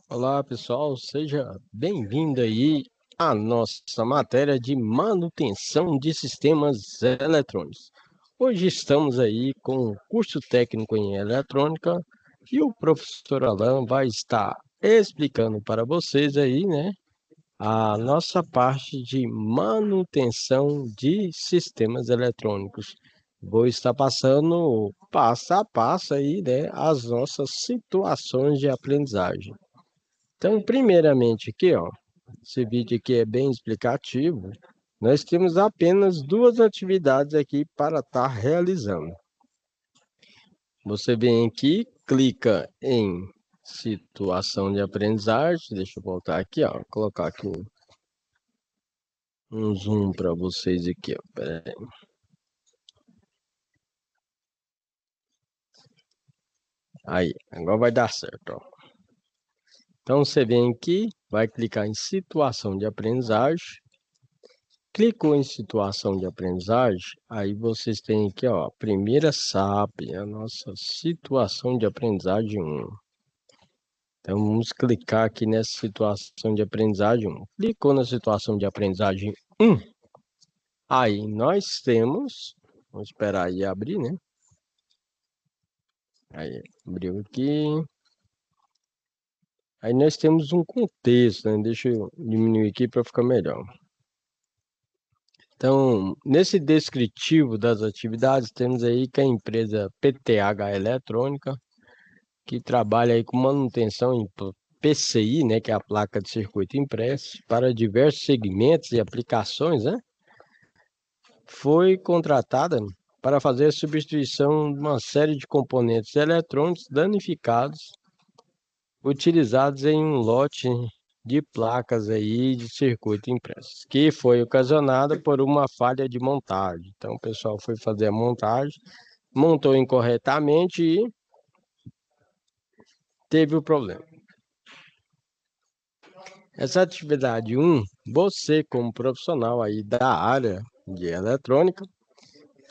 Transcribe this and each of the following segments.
Olá, pessoal, seja bem-vindo aí à nossa matéria de manutenção de sistemas eletrônicos. Hoje estamos aí com o curso técnico em eletrônica e o professor Alan vai estar explicando para vocês aí, né, a nossa parte de manutenção de sistemas eletrônicos. Vou estar passando passo a passo aí, né, as nossas situações de aprendizagem. Então, primeiramente aqui, ó, esse vídeo aqui é bem explicativo. Nós temos apenas duas atividades aqui para estar realizando. Você vem aqui, clica em situação de aprendizagem. Deixa eu voltar aqui, ó, colocar aqui um zoom para vocês aqui, ó. Pera aí. Aí, agora vai dar certo, ó. Então, você vem aqui, vai clicar em situação de aprendizagem. Clicou em situação de aprendizagem, aí vocês têm aqui, ó, a primeira SAP, a nossa situação de aprendizagem 1. Então, vamos clicar aqui nessa situação de aprendizagem 1. Clicou na situação de aprendizagem 1. Aí, nós temos, vamos esperar aí abrir, né? Aí, abriu aqui. Aí, nós temos um contexto, né? Deixa eu diminuir aqui para ficar melhor. Então, nesse descritivo das atividades, temos aí que a empresa PTH Eletrônica, que trabalha aí com manutenção em PCI, né, que é a placa de circuito impresso, para diversos segmentos e aplicações, né, foi contratada para fazer a substituição de uma série de componentes eletrônicos danificados, utilizados em um lote de placas aí de circuito impresso, que foi ocasionada por uma falha de montagem. Então, o pessoal foi fazer a montagem, montou incorretamente e teve o problema. Essa atividade 1, você como profissional aí da área de eletrônica,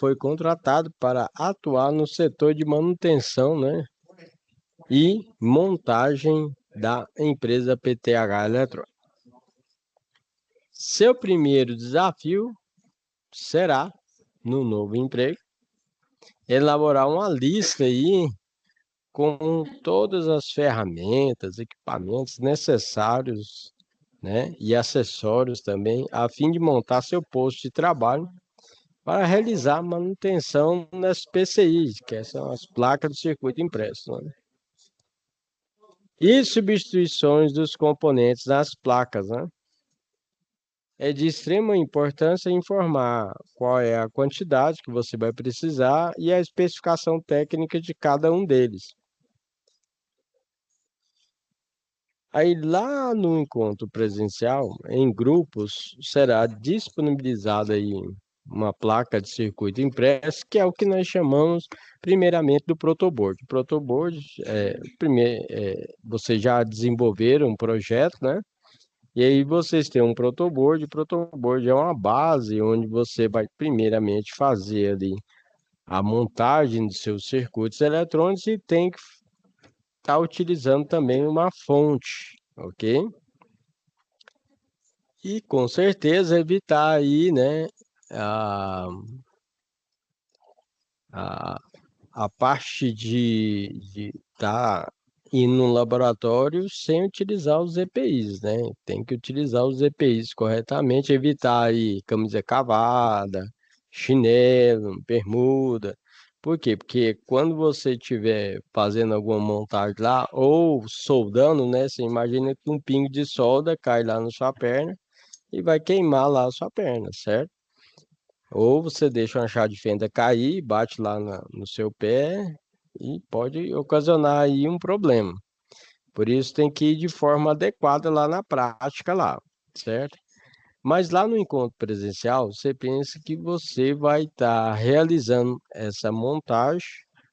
foi contratado para atuar no setor de manutenção, né, e montagem da empresa PTH Eletrônica. Seu primeiro desafio será, no novo emprego, elaborar uma lista aí com todas as ferramentas, equipamentos necessários, né, e acessórios também, a fim de montar seu posto de trabalho para realizar manutenção nas PCIs, que são as placas de circuito impresso, né, e substituições dos componentes das placas, né. É de extrema importância informar qual é a quantidade que você vai precisar e a especificação técnica de cada um deles. Aí lá no encontro presencial, em grupos, será disponibilizada aí uma placa de circuito impresso, que é o que nós chamamos primeiramente do protoboard. O protoboard vocês já desenvolveram um projeto, né? E aí vocês têm um protoboard. O protoboard é uma base onde você vai primeiramente fazer ali a montagem dos seus circuitos eletrônicos e tem que estar utilizando também uma fonte, ok? E com certeza evitar aí, né, a, a, a parte de estar indo no laboratório sem utilizar os EPIs, né? Tem que utilizar os EPIs corretamente, evitar aí camisa cavada, chinelo, bermuda. Por quê? Porque quando você estiver fazendo alguma montagem lá ou soldando, né? Você imagina que um pingo de solda cai lá na sua perna e vai queimar lá a sua perna, certo? Ou você deixa uma chave de fenda cair, bate lá no seu pé e pode ocasionar aí um problema. Por isso tem que ir de forma adequada lá na prática lá, certo? Mas lá no encontro presencial, você pensa que você vai estar realizando essa montagem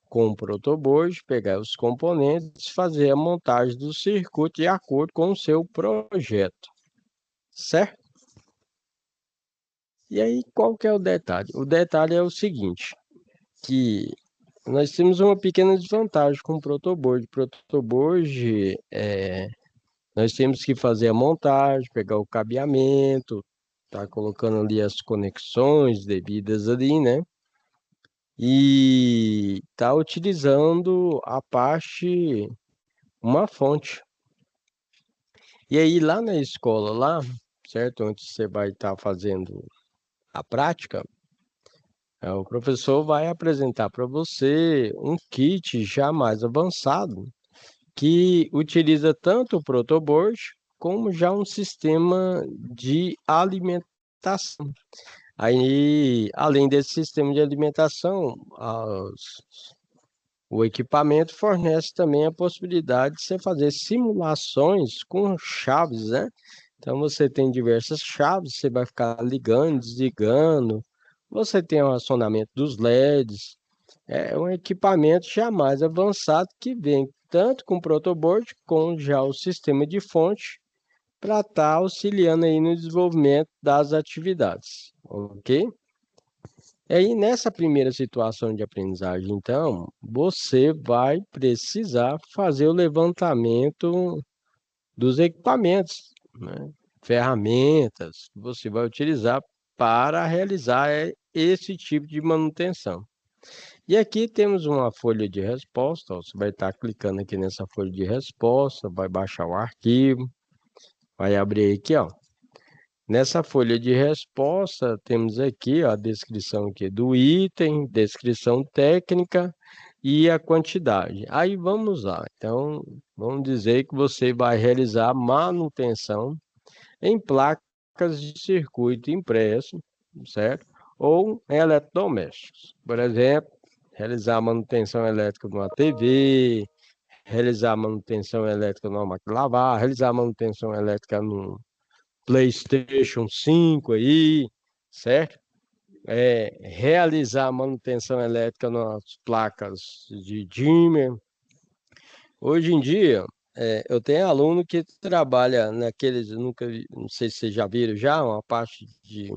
com o protoboard, pegar os componentes, fazer a montagem do circuito de acordo com o seu projeto, certo? E aí, qual que é o detalhe? O detalhe é o seguinte, que nós temos uma pequena desvantagem com o protoboard. Protoboard, nós temos que fazer a montagem, pegar o cabeamento, tá colocando ali as conexões devidas ali, né? E tá utilizando a parte, uma fonte. E aí lá na escola, lá, certo? Onde você vai estar fazendo a prática, o professor vai apresentar para você um kit já mais avançado, que utiliza tanto o protoboard como já um sistema de alimentação. Aí, além desse sistema de alimentação, o equipamento fornece também a possibilidade de você fazer simulações com chaves, né? Então você tem diversas chaves, você vai ficar ligando, desligando. Você tem o acionamento dos LEDs. É um equipamento já mais avançado que vem tanto com protoboard como já o sistema de fonte para estar auxiliando aí no desenvolvimento das atividades, ok? E aí, nessa primeira situação de aprendizagem, então, você vai precisar fazer o levantamento dos equipamentos, né? Ferramentas que você vai utilizar para realizar esse tipo de manutenção. E aqui temos uma folha de resposta, ó, você vai estar clicando aqui nessa folha de resposta, vai baixar o arquivo, vai abrir aqui, ó. Nessa folha de resposta, temos aqui ó, a descrição aqui do item, descrição técnica e a quantidade. Aí vamos lá. Então, vamos dizer que você vai realizar manutenção em placas de circuito impresso, certo? Ou em eletrodomésticos. Por exemplo, realizar manutenção elétrica de uma TV, realizar manutenção elétrica numa máquina de lavar, realizar manutenção elétrica num PlayStation 5 aí, certo? Realizar manutenção elétrica nas placas de dimmer. Hoje em dia, eu tenho aluno que trabalha naqueles, nunca vi, não sei se vocês já viram já, uma parte de,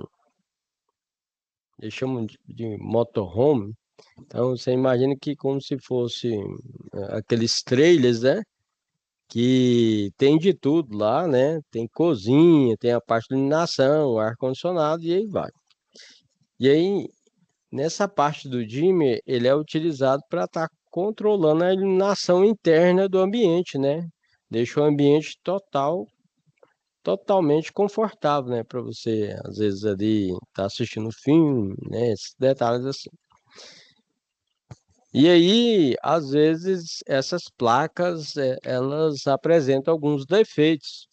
eles chamam de motorhome. Então, você imagina que como se fosse aqueles trailers, né? Que tem de tudo lá, né? Tem cozinha, tem a parte de iluminação, ar-condicionado e aí vai. E aí, nessa parte do dimmer, ele é utilizado para estar controlando a iluminação interna do ambiente, né? Deixa o ambiente totalmente confortável, né? Para você, às vezes, ali estar assistindo filme, né? Esses detalhes assim. E aí, às vezes, essas placas, elas apresentam alguns defeitos,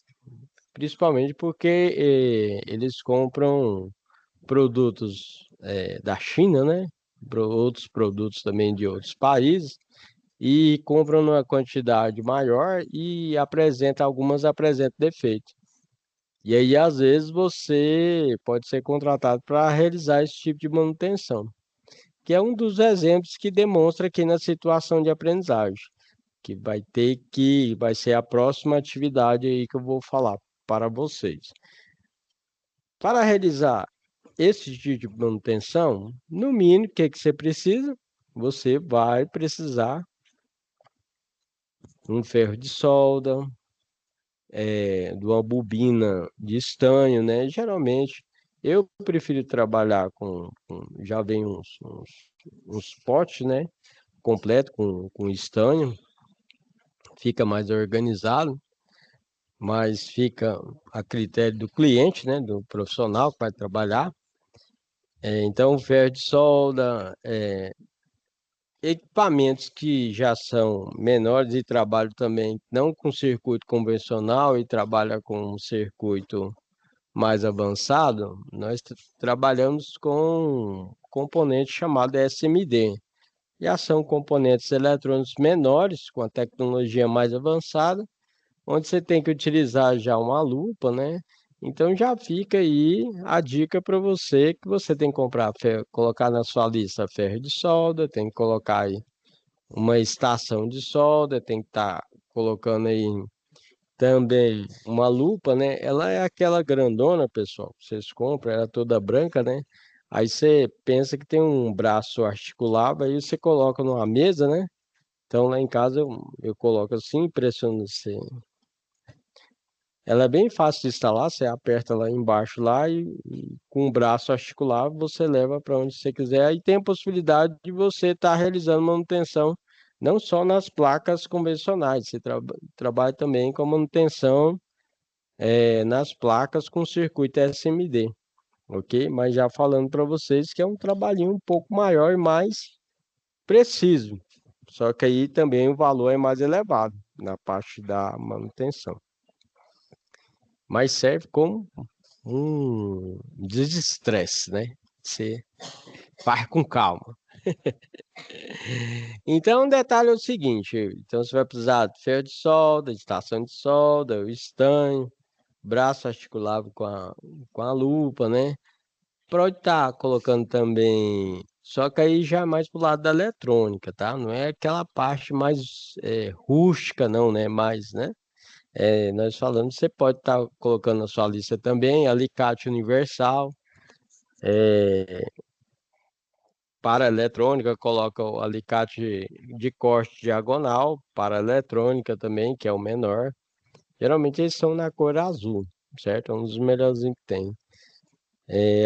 principalmente porque eles compram produtos da China, né? Outros produtos também de outros países, e compram numa quantidade maior e algumas apresentam defeito. E aí, às vezes, você pode ser contratado para realizar esse tipo de manutenção, que é um dos exemplos que demonstra aqui na situação de aprendizagem, que vai ser a próxima atividade aí que eu vou falar para vocês. Para realizar esse tipo de manutenção, no mínimo, o que que você precisa? Você vai precisar de um ferro de solda, de uma bobina de estanho, né? Geralmente, eu prefiro trabalhar já vem uns potes, né? Completo com estanho, fica mais organizado, mas fica a critério do cliente, né? Do profissional que vai trabalhar. Então, ferro de solda, equipamentos que já são menores e trabalham também não com circuito convencional e trabalham com um circuito mais avançado, nós trabalhamos com um componente chamado SMD. Já são componentes eletrônicos menores, com a tecnologia mais avançada, onde você tem que utilizar já uma lupa, né? Então já fica aí a dica para você que você tem que comprar, colocar na sua lista ferro de solda, tem que colocar aí uma estação de solda, tem que estar colocando aí também uma lupa, né? Ela é aquela grandona, pessoal, que vocês compram, ela é toda branca, né? Aí você pensa que tem um braço articulável, aí você coloca numa mesa, né? Então lá em casa eu coloco assim, pressiono assim. Ela é bem fácil de instalar, você aperta lá embaixo lá e com o braço articulável você leva para onde você quiser. Aí tem a possibilidade de você estar realizando manutenção não só nas placas convencionais, você trabalha também com manutenção nas placas com circuito SMD, ok? Mas já falando para vocês que é um trabalhinho um pouco maior e mais preciso. Só que aí também o valor é mais elevado na parte da manutenção. Mas serve como um desestresse, né? Você faz com calma. Então, o detalhe é o seguinte: então você vai precisar de ferro de solda, de estação de solda, o estanho, braço articulável com a lupa, né? Pode estar colocando também. Só que aí já é mais pro lado da eletrônica, tá? Não é aquela parte mais rústica, não, né? Mais, né? Nós falamos, você pode estar colocando na sua lista também alicate universal. Para eletrônica, coloca o alicate de corte diagonal. Para eletrônica também, que é o menor. Geralmente eles são na cor azul, certo? É um dos melhores que tem.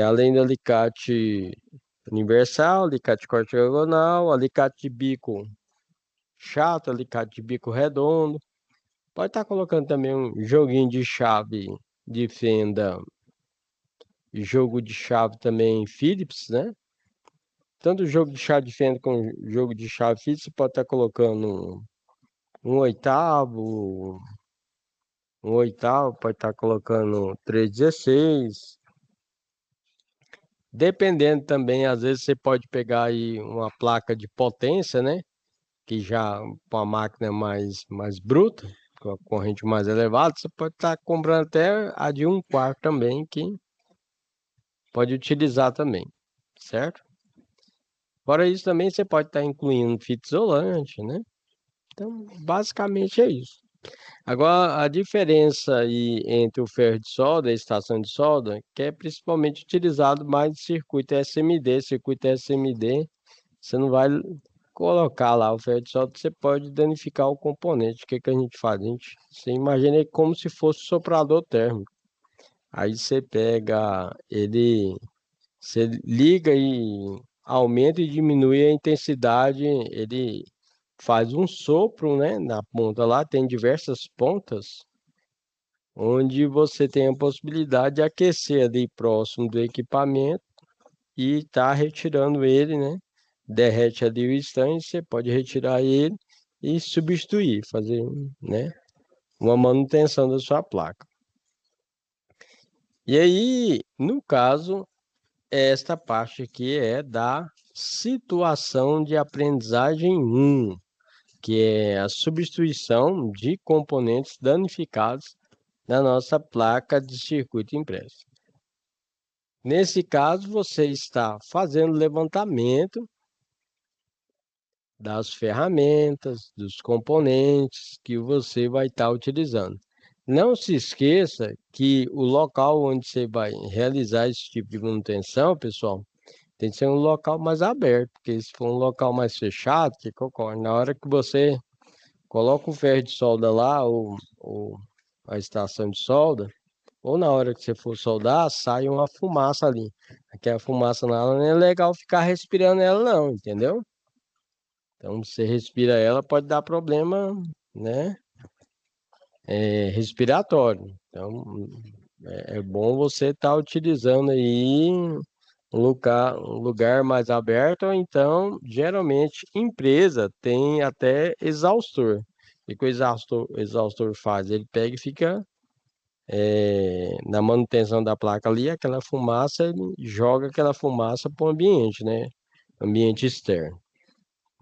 Além do alicate universal, alicate de corte diagonal, alicate de bico chato, alicate de bico redondo. Pode estar colocando também um joguinho de chave de fenda, jogo de chave também Phillips, né? Tanto o jogo de chave de fenda como o jogo de chave Phillips, você pode estar colocando um um oitavo, pode estar colocando 316. Dependendo também, às vezes você pode pegar aí uma placa de potência, né? Que já com a máquina mais bruta, com a corrente mais elevada, você pode estar comprando até a de um quarto também, que pode utilizar também, certo? Fora isso também você pode estar incluindo fita isolante, né? Então, basicamente é isso. Agora, a diferença aí entre o ferro de solda e a estação de solda, que é principalmente utilizado mais no circuito SMD. Circuito SMD, você não vai colocar lá o ferro de solda, você pode danificar o componente. O que que a gente faz? Você imagina ele como se fosse soprador térmico. Aí você pega ele, você liga e aumenta e diminui a intensidade, ele faz um sopro, né, na ponta lá, tem diversas pontas, onde você tem a possibilidade de aquecer ali próximo do equipamento e tá retirando ele, né? Derrete ali o estanho, você pode retirar ele e substituir, fazer, né, uma manutenção da sua placa. E aí, no caso, esta parte aqui é da situação de aprendizagem 1, que é a substituição de componentes danificados na nossa placa de circuito impresso. Nesse caso, você está fazendo levantamento das ferramentas, dos componentes que você vai estar utilizando. Não se esqueça que o local onde você vai realizar esse tipo de manutenção, pessoal, tem que ser um local mais aberto, porque se for um local mais fechado, que ocorre? Na hora que você coloca o ferro de solda lá, ou a estação de solda, ou na hora que você for soldar, sai uma fumaça ali. Aquela fumaça não é legal ficar respirando ela não, entendeu? Então, se você respira ela, pode dar problema, né? Respiratório. Então, é bom você estar utilizando aí um lugar mais aberto, ou então, geralmente, empresa tem até exaustor. E o que o exaustor faz? Ele pega e fica na manutenção da placa ali, aquela fumaça, ele joga aquela fumaça para o ambiente, né? Ambiente externo.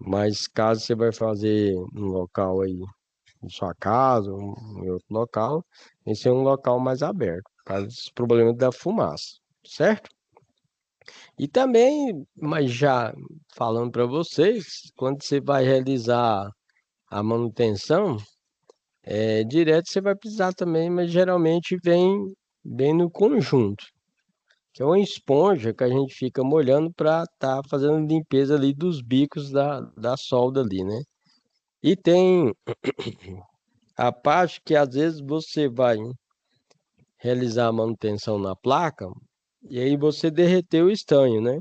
Mas caso você vai fazer um local aí, em sua casa, em outro local, esse é um local mais aberto, para os problemas da fumaça, certo? E também, mas já falando para vocês, quando você vai realizar a manutenção, direto você vai precisar também, mas geralmente vem no conjunto. que é uma esponja que a gente fica molhando para estar fazendo limpeza ali dos bicos da solda ali, né? E tem a parte que às vezes você vai realizar a manutenção na placa e aí você derreteu o estanho, né?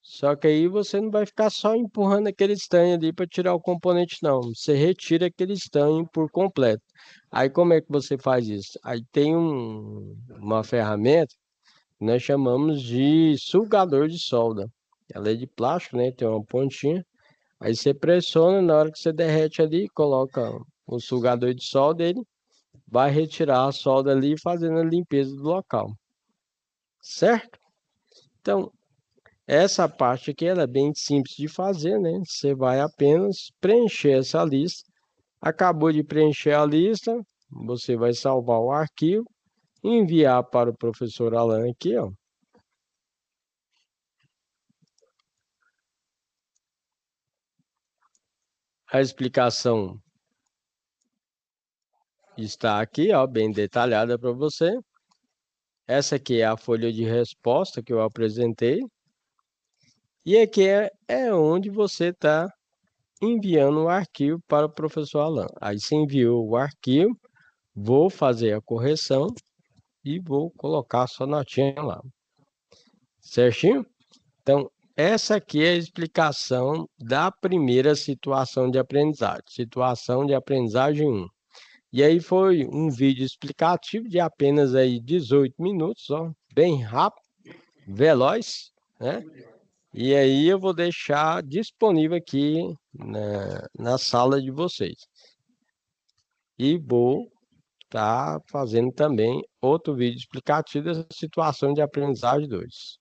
Só que aí você não vai ficar só empurrando aquele estanho ali para tirar o componente, não. Você retira aquele estanho por completo. Aí como é que você faz isso? Aí tem uma ferramenta que nós chamamos de sugador de solda. Ela é de plástico, né? Tem uma pontinha. Aí você pressiona, na hora que você derrete ali, coloca o sugador de solda, ele vai retirar a solda ali, fazendo a limpeza do local. Certo? Então, essa parte aqui ela é bem simples de fazer, né? Você vai apenas preencher essa lista. Acabou de preencher a lista, você vai salvar o arquivo e enviar para o professor Alan aqui, ó. A explicação está aqui, ó, bem detalhada para você. Essa aqui é a folha de resposta que eu apresentei. E aqui é onde você está enviando o arquivo para o professor Alan. Aí você enviou o arquivo, vou fazer a correção e vou colocar a sua notinha lá. Certinho? Então, essa aqui é a explicação da primeira situação de aprendizagem. Situação de aprendizagem 1. E aí foi um vídeo explicativo de apenas aí 18 minutos, ó, bem rápido, veloz, né? E aí eu vou deixar disponível aqui na sala de vocês. E vou estar fazendo também outro vídeo explicativo da situação de aprendizagem 2.